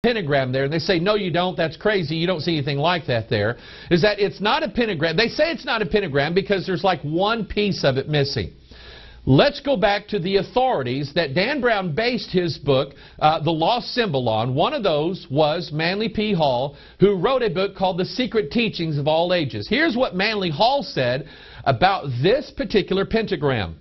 pentagram there, and they say, no, you don't, that's crazy, you don't see anything like that there, is that it's not a pentagram. They say it's not a pentagram because there's like one piece of it missing. Let's go back to the authorities that Dan Brown based his book, The Lost Symbol, on. One of those was Manly P. Hall, who wrote a book called The Secret Teachings of All Ages. Here's what Manly Hall said about this particular pentagram.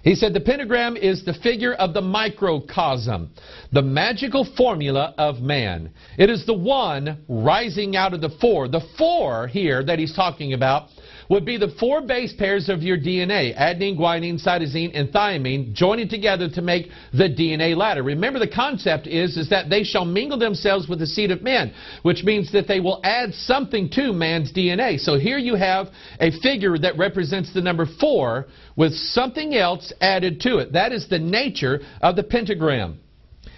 He said the pentagram is the figure of the microcosm, the magical formula of man. It is the one rising out of the four. The four here that he's talking about would be the four base pairs of your DNA, adenine, guanine, cytosine, and thymine, joining together to make the DNA ladder. Remember, the concept is that they shall mingle themselves with the seed of men, which means that they will add something to man's DNA. So here you have a figure that represents the number 4 with something else added to it. That is the nature of the pentagram.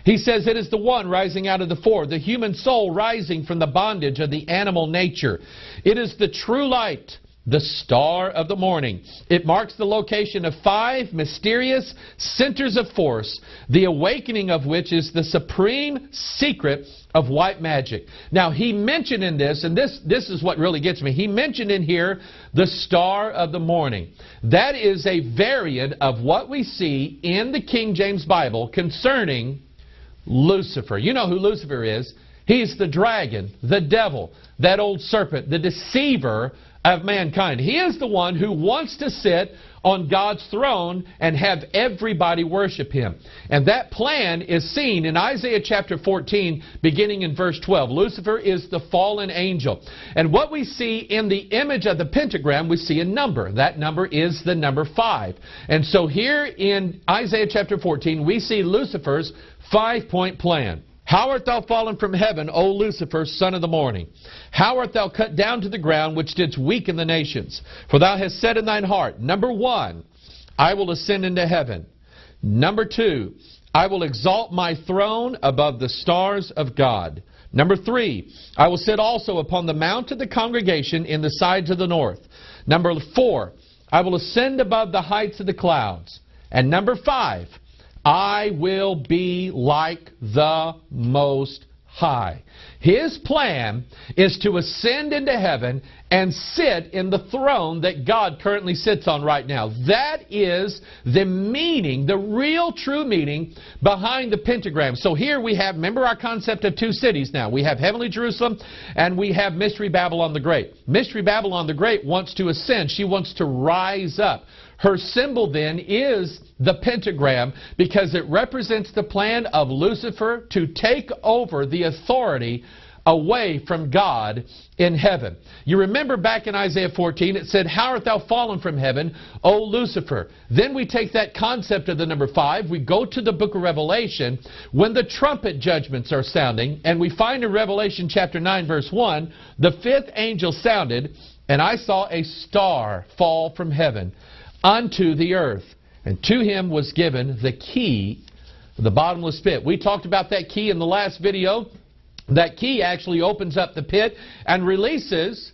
He says it is the one rising out of the 4, the human soul rising from the bondage of the animal nature. It is the true light, the star of the morning. It marks the location of 5 mysterious centers of force, the awakening of which is the supreme secret of white magic. Now, he mentioned in this, and this is what really gets me, he mentioned in here the star of the morning. That is a variant of what we see in the King James Bible concerning Lucifer. You know who Lucifer is. He's the dragon, the devil, that old serpent, the deceiver of mankind. He is the one who wants to sit on God's throne and have everybody worship Him. And that plan is seen in Isaiah chapter 14, beginning in verse 12. Lucifer is the fallen angel. And what we see in the image of the pentagram, we see a number. That number is the number 5. And so here in Isaiah chapter 14, we see Lucifer's 5-point plan. How art thou fallen from heaven, O Lucifer, son of the morning? How art thou cut down to the ground, which didst weaken the nations? For thou hast said in thine heart, number 1, I will ascend into heaven. Number 2, I will exalt my throne above the stars of God. Number 3, I will sit also upon the mount of the congregation in the sides of the north. Number 4, I will ascend above the heights of the clouds. And number 5, I will be like the Most High. His plan is to ascend into heaven and sit in the throne that God currently sits on right now. That is the meaning, the real true meaning behind the pentagram. So here we have, remember our concept of 2 cities now. We have heavenly Jerusalem and we have Mystery Babylon the Great. Mystery Babylon the Great wants to ascend. She wants to rise up. Her symbol then is the pentagram because it represents the plan of Lucifer to take over the authority away from God in heaven. You remember back in Isaiah 14 it said, how art thou fallen from heaven, O Lucifer? Then we take that concept of the number 5, we go to the book of Revelation when the trumpet judgments are sounding, and we find in Revelation chapter 9 verse 1, the 5th angel sounded, and I saw a star fall from heaven unto the earth, and to him was given the key of the bottomless pit. We talked about that key in the last video. That key actually opens up the pit and releases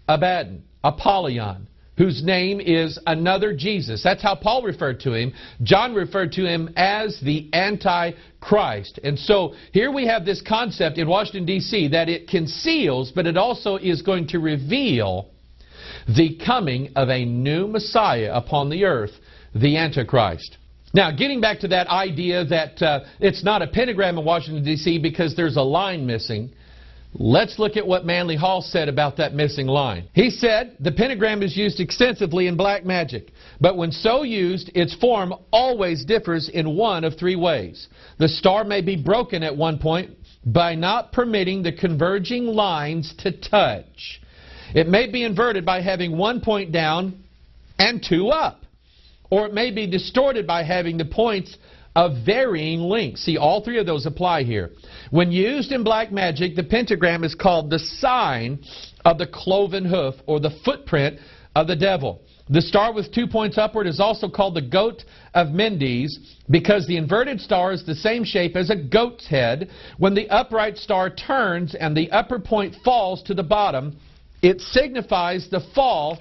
Abaddon, Apollyon, whose name is another Jesus. That's how Paul referred to him. John referred to him as the Antichrist. And so here we have this concept in Washington, D.C. that it conceals, but it also is going to reveal the coming of a new Messiah upon the earth, the Antichrist. Now, getting back to that idea that it's not a pentagram in Washington, D.C. because there's a line missing, let's look at what Manly Hall said about that missing line. He said, the pentagram is used extensively in black magic, but when so used, its form always differs in one of 3 ways. The star may be broken at one point by not permitting the converging lines to touch. It may be inverted by having 1 point down and 2 up. Or it may be distorted by having the points of varying lengths. See, all 3 of those apply here. When used in black magic, the pentagram is called the sign of the cloven hoof, or the footprint of the devil. The star with 2 points upward is also called the goat of Mendes because the inverted star is the same shape as a goat's head. When the upright star turns and the upper point falls to the bottom, it signifies the fall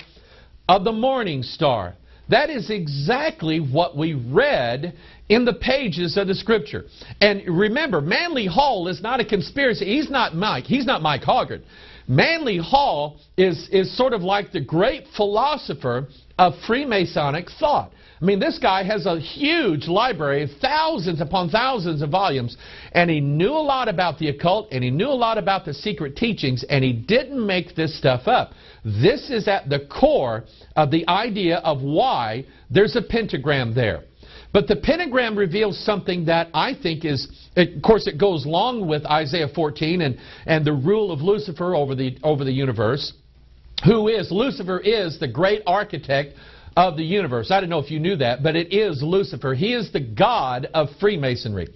of the morning star. That is exactly what we read in the pages of the Scripture. And remember, Manly Hall is not a conspiracy. He's not Mike Hoggart. Manly Hall is sort of like the great philosopher of Freemasonic thought. I mean, this guy has a huge library of thousands upon thousands of volumes, and he knew a lot about the occult, and he knew a lot about the secret teachings, and he didn't make this stuff up. This is at the core of the idea of why there's a pentagram there. But the pentagram reveals something that I think is, of course, it goes along with Isaiah 14 and the rule of Lucifer over the universe. Lucifer is the great architect of the universe. I don't know if you knew that, but it is Lucifer. He is the god of Freemasonry.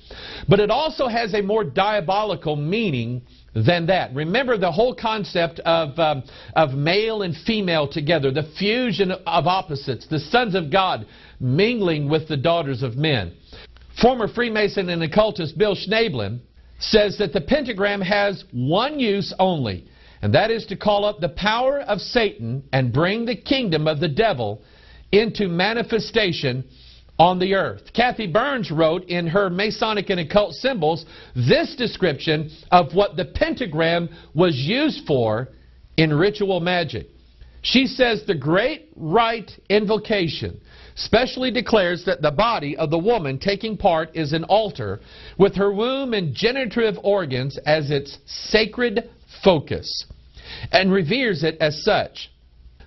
But it also has a more diabolical meaning than that. Remember the whole concept of male and female together, the fusion of opposites, the sons of God mingling with the daughters of men. Former Freemason and occultist Bill Schnablin says that the pentagram has one use only, and that is to call up the power of Satan and bring the kingdom of the devil into manifestation on the earth. Kathy Burns wrote in her Masonic and Occult Symbols this description of what the pentagram was used for in ritual magic. She says the great rite invocation specially declares that the body of the woman taking part is an altar with her womb and generative organs as its sacred focus and reveres it as such.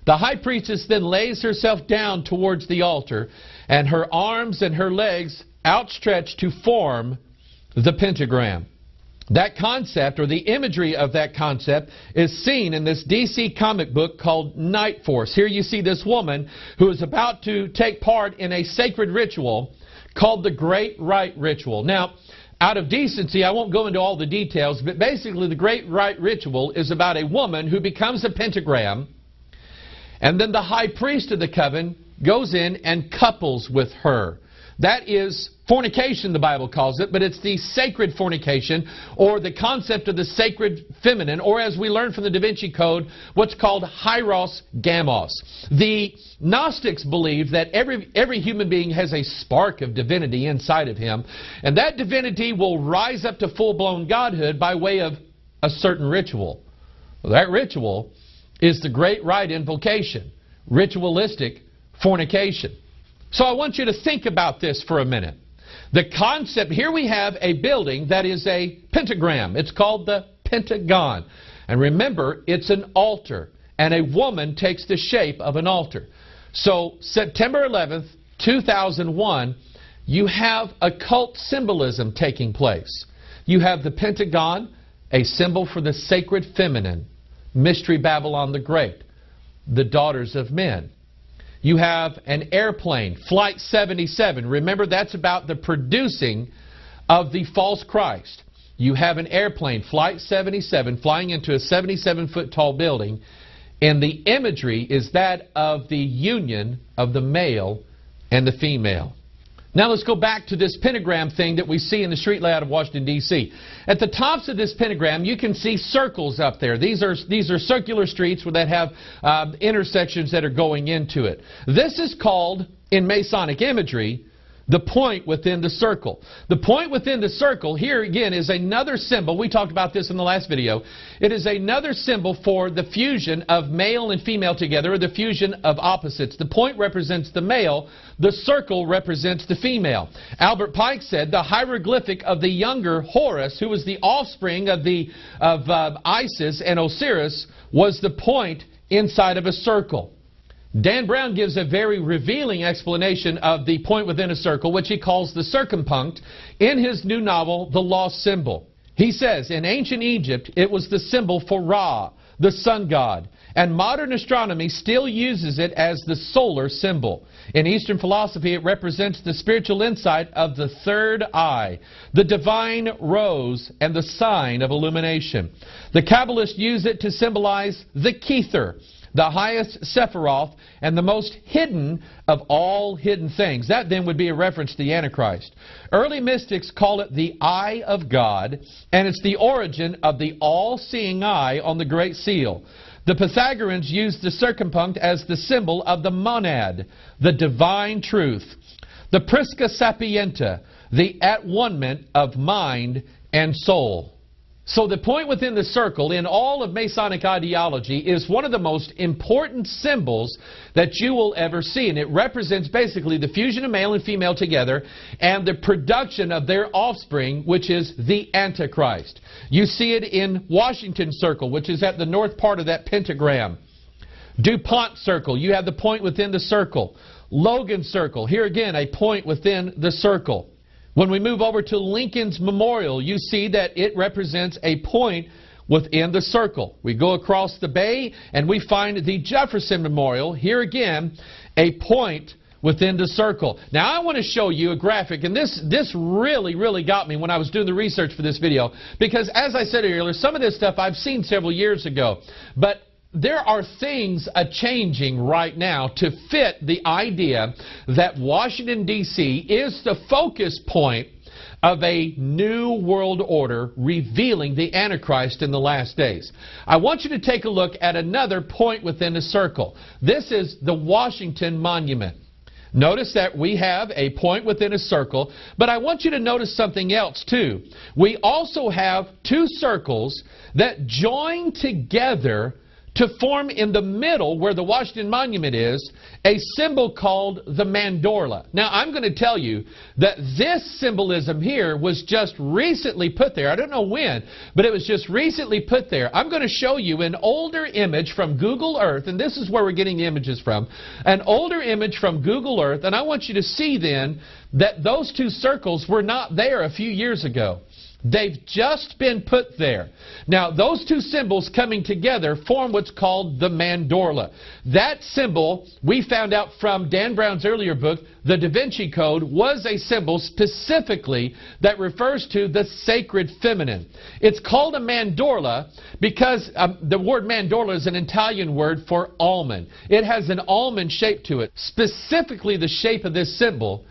The high priestess then lays herself down towards the altar and her arms and her legs outstretched to form the pentagram. That concept, or the imagery of that concept, is seen in this DC comic book called Night Force. Here you see this woman who is about to take part in a sacred ritual called the Great Rite Ritual. Now, out of decency, I won't go into all the details, but basically the Great Rite Ritual is about a woman who becomes a pentagram, and then the high priest of the coven goes in and couples with her. That is fornication, the Bible calls it, but it's the sacred fornication, or the concept of the sacred feminine, or as we learn from the Da Vinci Code, what's called hieros gamos. The Gnostics believe that every human being has a spark of divinity inside of him, and that divinity will rise up to full-blown godhood by way of a certain ritual. Well, that ritual is the Great Rite Invocation, ritualistic fornication. So I want you to think about this for a minute. The concept, here we have a building that is a pentagram. It's called the Pentagon. And remember, it's an altar. And a woman takes the shape of an altar. So September 11th, 2001, you have occult symbolism taking place. You have the Pentagon, a symbol for the sacred feminine, Mystery Babylon the Great, the daughters of men. You have an airplane, Flight 77. Remember, that's about the producing of the false Christ. You have an airplane, Flight 77, flying into a 77-foot tall building, and the imagery is that of the union of the male and the female. Now let's go back to this pentagram thing that we see in the street layout of Washington, D.C. At the tops of this pentagram, you can see circles up there. These are circular streets that have intersections that are going into it. This is called, in Masonic imagery, the point within the circle. The point within the circle, here again, is another symbol. We talked about this in the last video. It is another symbol for the fusion of male and female together, or the fusion of opposites. The point represents the male. The circle represents the female. Albert Pike said the hieroglyphic of the younger Horus, who was the offspring of Isis and Osiris, was the point inside of a circle. Dan Brown gives a very revealing explanation of the point within a circle, which he calls the circumpunct, in his new novel, The Lost Symbol. He says, in ancient Egypt, it was the symbol for Ra, the sun god, and modern astronomy still uses it as the solar symbol. In Eastern philosophy, it represents the spiritual insight of the third eye, the divine rose, and the sign of illumination. The Kabbalists use it to symbolize the Kether, the highest Sephiroth, and the most hidden of all hidden things. That then would be a reference to the Antichrist. Early mystics call it the Eye of God, and it's the origin of the all-seeing eye on the Great Seal. The Pythagoreans used the circumpunct as the symbol of the monad, the divine truth. The Prisca Sapienta, the at-one-ment of mind and soul. So the point within the circle in all of Masonic ideology is one of the most important symbols that you will ever see. And it represents basically the fusion of male and female together and the production of their offspring, which is the Antichrist. You see it in Washington Circle, which is at the north part of that pentagram. DuPont Circle, you have the point within the circle. Logan Circle, here again a point within the circle. When we move over to Lincoln's Memorial, you see that it represents a point within the circle. We go across the bay and we find the Jefferson Memorial, here again, a point within the circle. Now I want to show you a graphic, and this really got me when I was doing the research for this video, because as I said earlier, some of this stuff I've seen several years ago, but there are things changing right now to fit the idea that Washington, D.C. is the focus point of a new world order revealing the Antichrist in the last days. I want you to take a look at another point within the circle. This is the Washington Monument. Notice that we have a point within a circle, but I want you to notice something else too. We also have two circles that join together to form in the middle, where the Washington Monument is, a symbol called the mandorla. Now, I'm going to tell you that this symbolism here was just recently put there. I don't know when, but it was just recently put there. I'm going to show you an older image from Google Earth, and this is where we're getting the images from. An older image from Google Earth, and I want you to see then that those two circles were not there a few years ago. They've just been put there. Now, those two symbols coming together form what's called the mandorla. That symbol, we found out from Dan Brown's earlier book, The Da Vinci Code, was a symbol specifically that refers to the sacred feminine. It's called a mandorla because the word mandorla is an Italian word for almond. It has an almond shape to it. Specifically, the shape of this symbol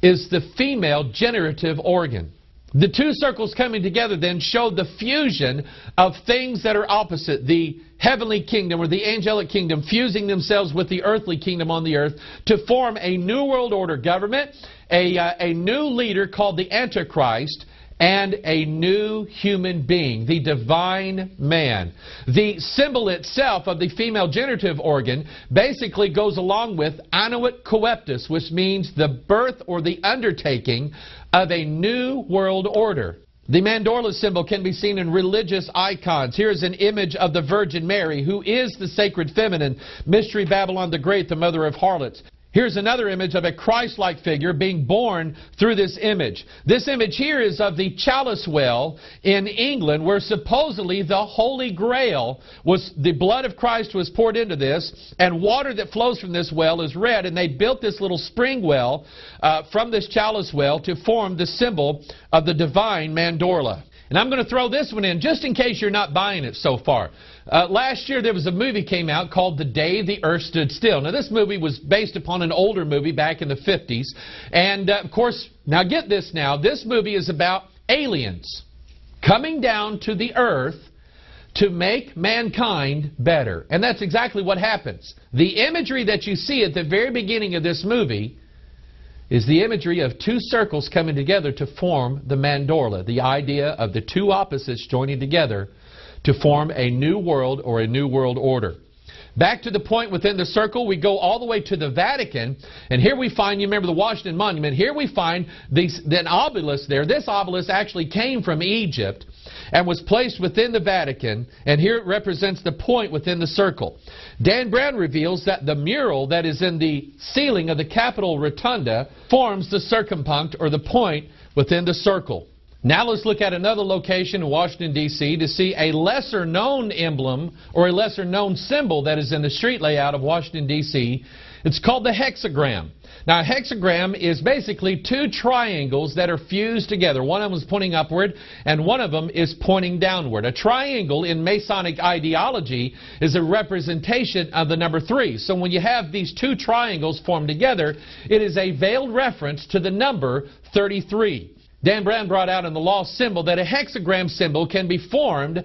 is the female generative organ. The two circles coming together then show the fusion of things that are opposite. The heavenly kingdom or the angelic kingdom fusing themselves with the earthly kingdom on the earth to form a new world order government, a new leader called the Antichrist, and a new human being, the divine man. The symbol itself of the female generative organ basically goes along with annuit coeptus, which means the birth or the undertaking of a new world order. The mandorla symbol can be seen in religious icons. Here's an image of the Virgin Mary, who is the sacred feminine, Mystery Babylon the Great, the mother of harlots. Here's another image of a Christ-like figure being born through this image. This image here is of the Chalice Well in England, where supposedly the Holy Grail was, the blood of Christ was poured into this, and water that flows from this well is red, and they built this little spring well from this Chalice Well to form the symbol of the divine mandorla. And I'm going to throw this one in just in case you're not buying it so far. Last year there was a movie came out called The Day the Earth Stood Still. Now this movie was based upon an older movie back in the 50s. And of course, now get this now, this movie is about aliens coming down to the earth to make mankind better. And that's exactly what happens. The imagery that you see at the very beginning of this movie is the imagery of two circles coming together to form the mandorla, the idea of the two opposites joining together to form a new world or a new world order. Back to the point within the circle, we go all the way to the Vatican, and here we find, you remember the Washington Monument, here we find an obelisk there. This obelisk actually came from Egypt and was placed within the Vatican, and here it represents the point within the circle. Dan Brown reveals that the mural that is in the ceiling of the Capitol Rotunda forms the circumpunct, or the point, within the circle. Now let's look at another location in Washington, D.C. to see a lesser-known emblem or a lesser-known symbol that is in the street layout of Washington, D.C. It's called the hexagram. Now, a hexagram is basically two triangles that are fused together. One of them is pointing upward, and one of them is pointing downward. A triangle in Masonic ideology is a representation of the number 3. So when you have these two triangles formed together, it is a veiled reference to the number 33. Dan Brown brought out in the Lost Symbol that a hexagram symbol can be formed